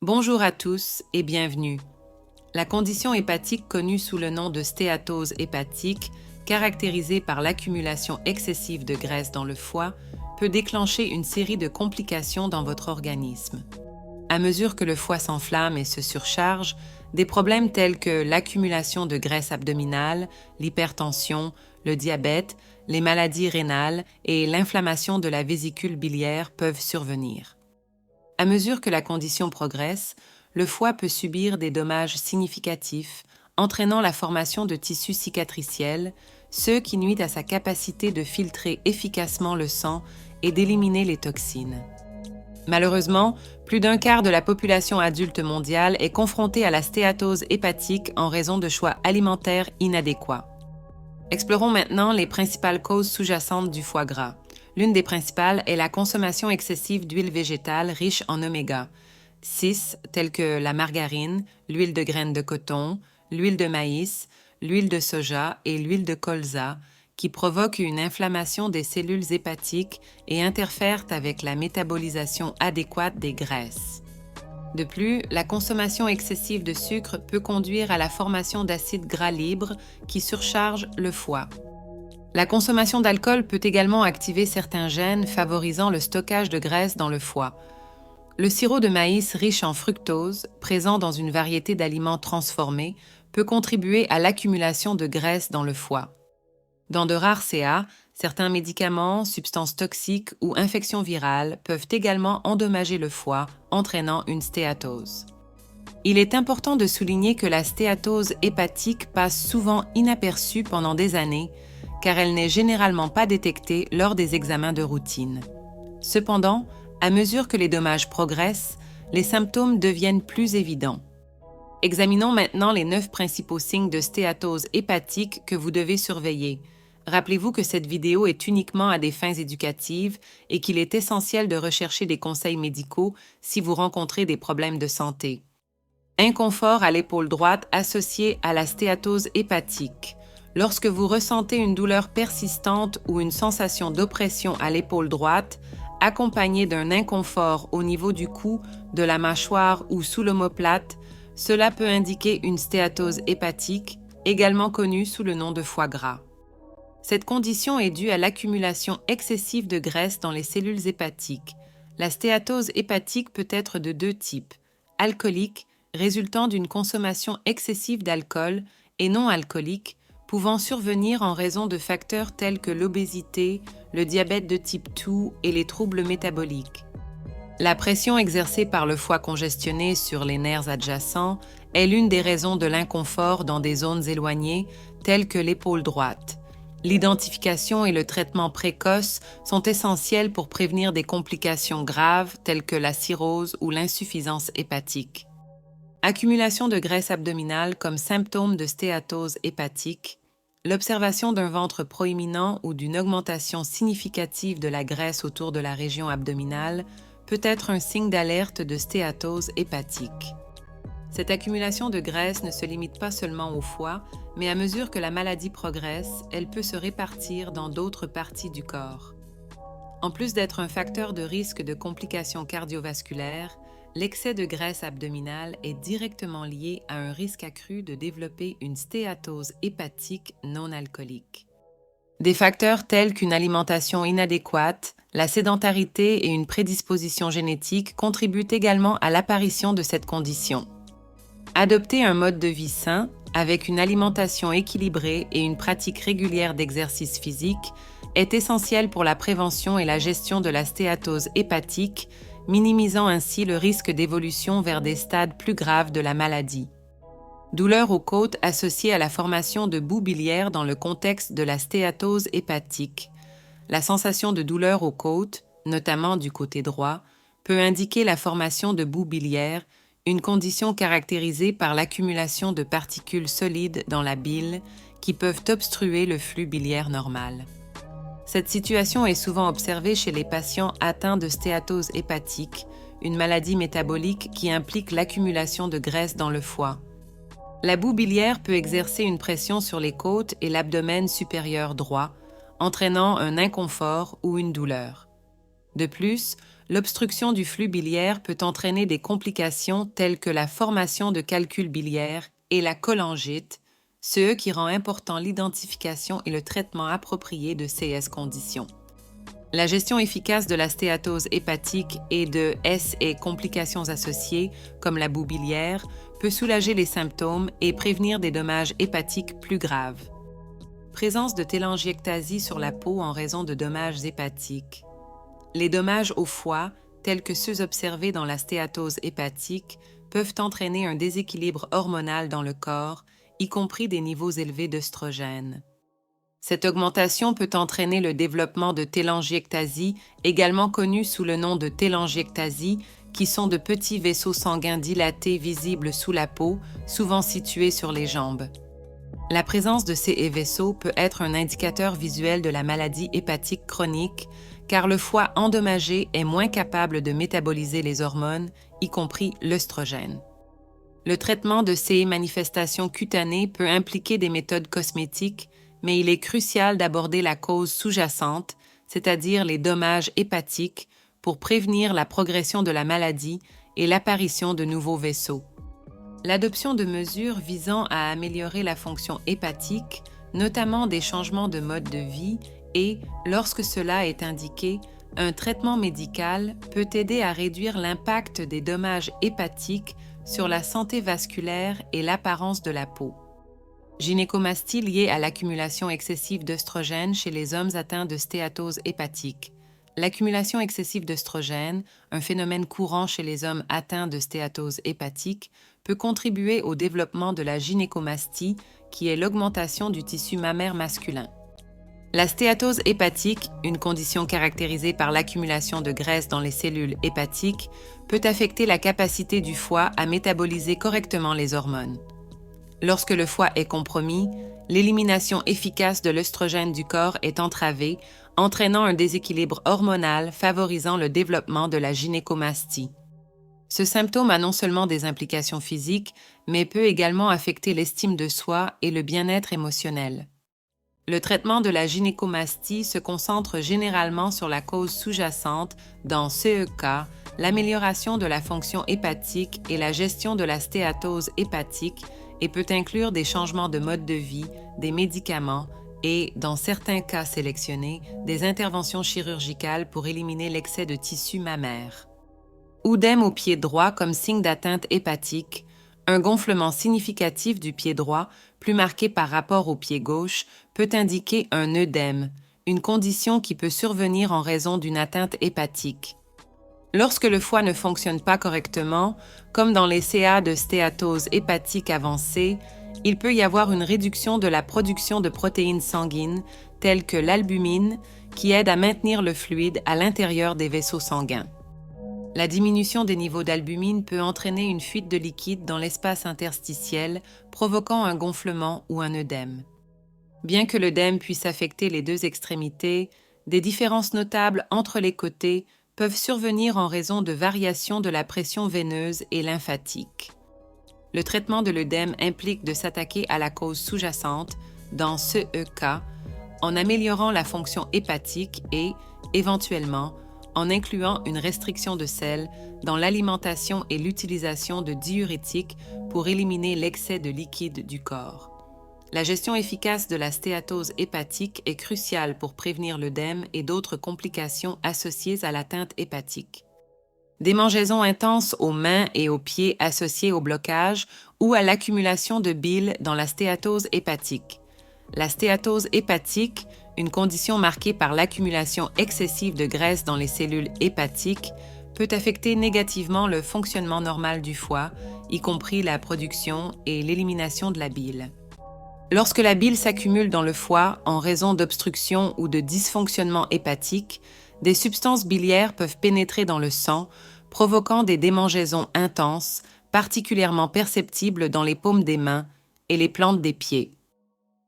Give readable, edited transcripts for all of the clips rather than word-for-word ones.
Bonjour à tous et bienvenue. La condition hépatique connue sous le nom de stéatose hépatique, caractérisée par l'accumulation excessive de graisse dans le foie, peut déclencher une série de complications dans votre organisme. À mesure que le foie s'enflamme et se surcharge, des problèmes tels que l'accumulation de graisse abdominale, l'hypertension, le diabète, les maladies rénales et l'inflammation de la vésicule biliaire peuvent survenir. À mesure que la condition progresse, le foie peut subir des dommages significatifs, entraînant la formation de tissus cicatriciels, ce qui nuit à sa capacité de filtrer efficacement le sang et d'éliminer les toxines. Malheureusement, plus d'un quart de la population adulte mondiale est confrontée à la stéatose hépatique en raison de choix alimentaires inadéquats. Explorons maintenant les principales causes sous-jacentes du foie gras. L'une des principales est la consommation excessive d'huiles végétales riches en oméga 6, telles que la margarine, l'huile de graines de coton, l'huile de maïs, l'huile de soja et l'huile de colza, qui provoquent une inflammation des cellules hépatiques et interfèrent avec la métabolisation adéquate des graisses. De plus, la consommation excessive de sucre peut conduire à la formation d'acides gras libres qui surchargent le foie. La consommation d'alcool peut également activer certains gènes favorisant le stockage de graisse dans le foie. Le sirop de maïs riche en fructose, présent dans une variété d'aliments transformés, peut contribuer à l'accumulation de graisse dans le foie. Dans de rares CA, certains médicaments, substances toxiques ou infections virales peuvent également endommager le foie, entraînant une stéatose. Il est important de souligner que la stéatose hépatique passe souvent inaperçue pendant des années, car elle n'est généralement pas détectée lors des examens de routine. Cependant, à mesure que les dommages progressent, les symptômes deviennent plus évidents. Examinons maintenant les 9 principaux signes de stéatose hépatique que vous devez surveiller. Rappelez-vous que cette vidéo est uniquement à des fins éducatives et qu'il est essentiel de rechercher des conseils médicaux si vous rencontrez des problèmes de santé. Inconfort à l'épaule droite associé à la stéatose hépatique. Lorsque vous ressentez une douleur persistante ou une sensation d'oppression à l'épaule droite, accompagnée d'un inconfort au niveau du cou, de la mâchoire ou sous l'omoplate, cela peut indiquer une stéatose hépatique, également connue sous le nom de foie gras. Cette condition est due à l'accumulation excessive de graisse dans les cellules hépatiques. La stéatose hépatique peut être de 2 types, alcoolique, résultant d'une consommation excessive d'alcool, et non alcoolique, pouvant survenir en raison de facteurs tels que l'obésité, le diabète de type 2 et les troubles métaboliques. La pression exercée par le foie congestionné sur les nerfs adjacents est l'une des raisons de l'inconfort dans des zones éloignées, telles que l'épaule droite. L'identification et le traitement précoce sont essentiels pour prévenir des complications graves telles que la cirrhose ou l'insuffisance hépatique. Accumulation de graisse abdominale comme symptôme de stéatose hépatique. L'observation d'un ventre proéminent ou d'une augmentation significative de la graisse autour de la région abdominale peut être un signe d'alerte de stéatose hépatique. Cette accumulation de graisse ne se limite pas seulement au foie, mais à mesure que la maladie progresse, elle peut se répartir dans d'autres parties du corps. En plus d'être un facteur de risque de complications cardiovasculaires, l'excès de graisse abdominale est directement lié à un risque accru de développer une stéatose hépatique non alcoolique. Des facteurs tels qu'une alimentation inadéquate, la sédentarité et une prédisposition génétique contribuent également à l'apparition de cette condition. Adopter un mode de vie sain, avec une alimentation équilibrée et une pratique régulière d'exercice physique, est essentiel pour la prévention et la gestion de la stéatose hépatique, minimisant ainsi le risque d'évolution vers des stades plus graves de la maladie. Douleurs aux côtes associées à la formation de boue biliaire dans le contexte de la stéatose hépatique. La sensation de douleur aux côtes, notamment du côté droit, peut indiquer la formation de boue biliaire, une condition caractérisée par l'accumulation de particules solides dans la bile qui peuvent obstruer le flux biliaire normal. Cette situation est souvent observée chez les patients atteints de stéatose hépatique, une maladie métabolique qui implique l'accumulation de graisse dans le foie. La boue biliaire peut exercer une pression sur les côtes et l'abdomen supérieur droit, entraînant un inconfort ou une douleur. De plus, l'obstruction du flux biliaire peut entraîner des complications telles que la formation de calculs biliaires et la cholangite, ce qui rend important l'identification et le traitement approprié de ces conditions. La gestion efficace de la stéatose hépatique et de S et complications associées, comme la boue biliaire, peut soulager les symptômes et prévenir des dommages hépatiques plus graves. Présence de télangiectasie sur la peau en raison de dommages hépatiques. Les dommages au foie, tels que ceux observés dans la stéatose hépatique, peuvent entraîner un déséquilibre hormonal dans le corps, y compris des niveaux élevés d'œstrogènes. Cette augmentation peut entraîner le développement de télangiectasie, également connue sous le nom de télangiectasie, qui sont de petits vaisseaux sanguins dilatés visibles sous la peau, souvent situés sur les jambes. La présence de ces vaisseaux peut être un indicateur visuel de la maladie hépatique chronique, car le foie endommagé est moins capable de métaboliser les hormones, y compris l'œstrogène. Le traitement de ces manifestations cutanées peut impliquer des méthodes cosmétiques, mais il est crucial d'aborder la cause sous-jacente, c'est-à-dire les dommages hépatiques, pour prévenir la progression de la maladie et l'apparition de nouveaux vaisseaux. L'adoption de mesures visant à améliorer la fonction hépatique, notamment des changements de mode de vie et, lorsque cela est indiqué, un traitement médical peut aider à réduire l'impact des dommages hépatiques sur la santé vasculaire et l'apparence de la peau. Gynécomastie liée à l'accumulation excessive d'œstrogènes chez les hommes atteints de stéatose hépatique. L'accumulation excessive d'œstrogènes, un phénomène courant chez les hommes atteints de stéatose hépatique, peut contribuer au développement de la gynécomastie, qui est l'augmentation du tissu mammaire masculin. La stéatose hépatique, une condition caractérisée par l'accumulation de graisse dans les cellules hépatiques, peut affecter la capacité du foie à métaboliser correctement les hormones. Lorsque le foie est compromis, l'élimination efficace de l'œstrogène du corps est entravée, entraînant un déséquilibre hormonal favorisant le développement de la gynécomastie. Ce symptôme a non seulement des implications physiques, mais peut également affecter l'estime de soi et le bien-être émotionnel. Le traitement de la gynécomastie se concentre généralement sur la cause sous-jacente, dans ce cas, l'amélioration de la fonction hépatique et la gestion de la stéatose hépatique, et peut inclure des changements de mode de vie, des médicaments et, dans certains cas sélectionnés, des interventions chirurgicales pour éliminer l'excès de tissu mammaire. Œdème au pied droit comme signe d'atteinte hépatique, un gonflement significatif du pied droit, plus marqué par rapport au pied gauche, peut indiquer un œdème, une condition qui peut survenir en raison d'une atteinte hépatique. Lorsque le foie ne fonctionne pas correctement, comme dans les CA de stéatose hépatique avancée, il peut y avoir une réduction de la production de protéines sanguines, telles que l'albumine, qui aide à maintenir le fluide à l'intérieur des vaisseaux sanguins. La diminution des niveaux d'albumine peut entraîner une fuite de liquide dans l'espace interstitiel, provoquant un gonflement ou un œdème. Bien que l'œdème puisse affecter les deux extrémités, des différences notables entre les côtés peuvent survenir en raison de variations de la pression veineuse et lymphatique. Le traitement de l'œdème implique de s'attaquer à la cause sous-jacente, dans ce cas, en améliorant la fonction hépatique et, éventuellement, en incluant une restriction de sel dans l'alimentation et l'utilisation de diurétiques pour éliminer l'excès de liquide du corps. La gestion efficace de la stéatose hépatique est cruciale pour prévenir l'œdème et d'autres complications associées à l'atteinte hépatique. Démangeaisons intenses aux mains et aux pieds associées au blocage ou à l'accumulation de bile dans la stéatose hépatique. La stéatose hépatique, une condition marquée par l'accumulation excessive de graisse dans les cellules hépatiques, peut affecter négativement le fonctionnement normal du foie, y compris la production et l'élimination de la bile. Lorsque la bile s'accumule dans le foie en raison d'obstruction ou de dysfonctionnement hépatique, des substances biliaires peuvent pénétrer dans le sang, provoquant des démangeaisons intenses, particulièrement perceptibles dans les paumes des mains et les plantes des pieds.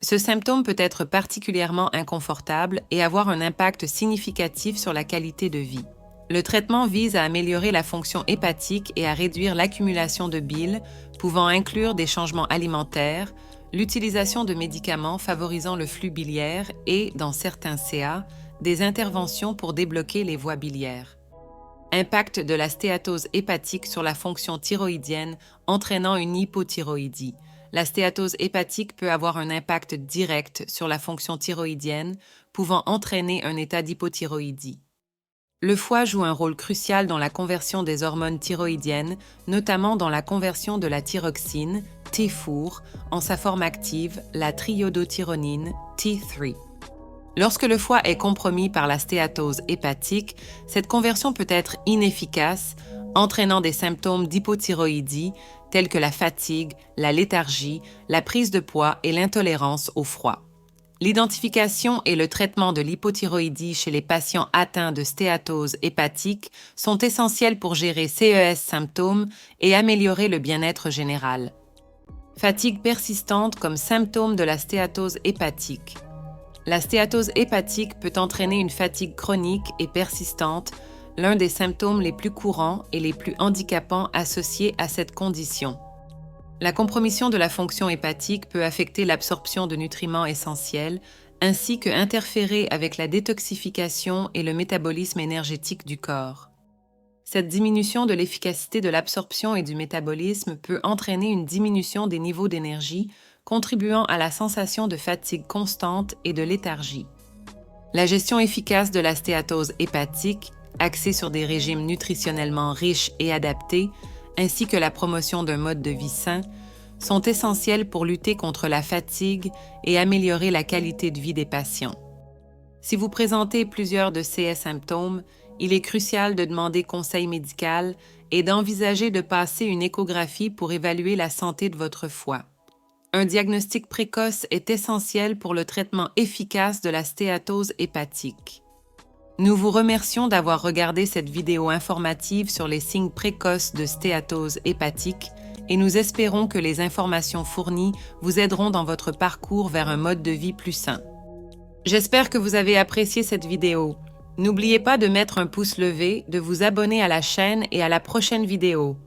Ce symptôme peut être particulièrement inconfortable et avoir un impact significatif sur la qualité de vie. Le traitement vise à améliorer la fonction hépatique et à réduire l'accumulation de bile, pouvant inclure des changements alimentaires, l'utilisation de médicaments favorisant le flux biliaire et, dans certains CA, des interventions pour débloquer les voies biliaires. Impact de la stéatose hépatique sur la fonction thyroïdienne entraînant une hypothyroïdie. La stéatose hépatique peut avoir un impact direct sur la fonction thyroïdienne, pouvant entraîner un état d'hypothyroïdie. Le foie joue un rôle crucial dans la conversion des hormones thyroïdiennes, notamment dans la conversion de la thyroxine, T4, en sa forme active, la triiodothyronine, T3. Lorsque le foie est compromis par la stéatose hépatique, cette conversion peut être inefficace, entraînant des symptômes d'hypothyroïdie tels que la fatigue, la léthargie, la prise de poids et l'intolérance au froid. L'identification et le traitement de l'hypothyroïdie chez les patients atteints de stéatose hépatique sont essentiels pour gérer CES symptômes et améliorer le bien-être général. Fatigue persistante comme symptôme de la stéatose hépatique. La stéatose hépatique peut entraîner une fatigue chronique et persistante, l'un des symptômes les plus courants et les plus handicapants associés à cette condition. La compromission de la fonction hépatique peut affecter l'absorption de nutriments essentiels, ainsi que interférer avec la détoxification et le métabolisme énergétique du corps. Cette diminution de l'efficacité de l'absorption et du métabolisme peut entraîner une diminution des niveaux d'énergie, contribuant à la sensation de fatigue constante et de léthargie. La gestion efficace de la stéatose hépatique, axée sur des régimes nutritionnellement riches et adaptés, ainsi que la promotion d'un mode de vie sain, sont essentielles pour lutter contre la fatigue et améliorer la qualité de vie des patients. Si vous présentez plusieurs de ces symptômes, il est crucial de demander conseil médical et d'envisager de passer une échographie pour évaluer la santé de votre foie. Un diagnostic précoce est essentiel pour le traitement efficace de la stéatose hépatique. Nous vous remercions d'avoir regardé cette vidéo informative sur les signes précoces de stéatose hépatique et nous espérons que les informations fournies vous aideront dans votre parcours vers un mode de vie plus sain. J'espère que vous avez apprécié cette vidéo. N'oubliez pas de mettre un pouce levé, de vous abonner à la chaîne et à la prochaine vidéo.